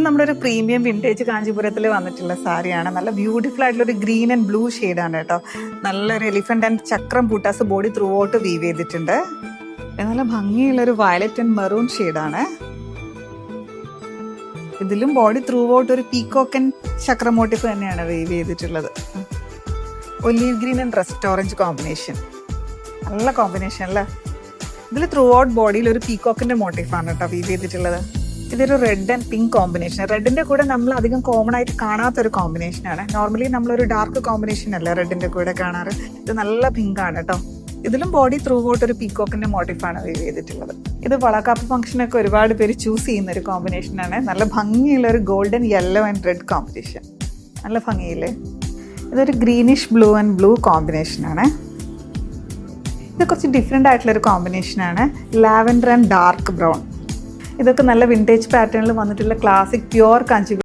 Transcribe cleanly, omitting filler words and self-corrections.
നമ്മുടെ ഒരു premium vintage കാഞ്ചീപുരത്തിൽ വന്നിട്ടുള്ള സാരിയാണ്. നല്ല ബ്യൂട്ടിഫുൾ ആയിട്ടുള്ള ഒരു ഗ്രീൻ ആൻഡ് ബ്ലൂ ഷെയ്ഡാണ് കേട്ടോ. നല്ലൊരു എലിഫന്റ് ആൻഡ് ചക്രം ബൂട്ടാസ് ബോഡി ത്രൂ ഔട്ട് വീവ് ചെയ്തിട്ടുണ്ട്. നല്ല ഭംഗിയുള്ളൊരു വയലറ്റ് ആൻഡ് മെറൂൺ ഷെയ്ഡാണ്. ഇതിലും ബോഡി ത്രൂ ഔട്ട് ഒരു പീകോക്ക് ആൻഡ് ചക്ര മോട്ടീഫ് തന്നെയാണ് വീവ് ചെയ്തിട്ടുള്ളത്. Olive green and rest orange combination, നല്ല കോമ്പിനേഷൻ അല്ലേ. ഇതിൽ ത്രൂ ഔട്ട് ബോഡിയിൽ ഒരു പീകോക്കിന്റെ മോട്ടീഫാണ് കേട്ടോ വീവ് ചെയ്തിട്ടുള്ളത്. ഇതൊരു റെഡ് ആൻഡ് പിങ്ക് കോമ്പിനേഷൻ. റെഡിന്റെ കൂടെ നമ്മൾ അധികം കോമൺ ആയിട്ട് കാണാത്തൊരു കോമ്പിനേഷനാണ്. നോർമലി നമ്മളൊരു ഡാർക്ക് കോമ്പിനേഷൻ അല്ല റെഡിന്റെ കൂടെ കാണാറ്. ഇത് നല്ല പിങ്ക് ആണ് കേട്ടോ. ഇതിലും ബോഡി ത്രൂ ഔട്ട് ഒരു പീകോക്കിന്റെ മോട്ടീഫാണ് വീവ് ചെയ്തിട്ടുള്ളത്. ഇത് വളക്കാപ്പ് ഫംഗ്ഷനൊക്കെ ഒരുപാട് പേര് ചൂസ് ചെയ്യുന്ന ഒരു കോമ്പിനേഷനാണ്. നല്ല ഭംഗിയുള്ള ഒരു golden yellow and red combination, നല്ല ഭംഗിയില്ലേ. ഇതൊരു ഗ്രീനിഷ് ബ്ലൂ ആൻഡ് ബ്ലൂ കോമ്പിനേഷനാണ്. ഇത് കുറച്ച് ഡിഫറെൻ്റ് ആയിട്ടുള്ളൊരു കോമ്പിനേഷനാണ്. Lavender and dark brown. ഇതൊക്കെ നല്ല വിൻറ്റേജ് പാറ്റേണിൽ വന്നിട്ടുള്ള ക്ലാസിക് പ്യുവർ കാഞ്ചി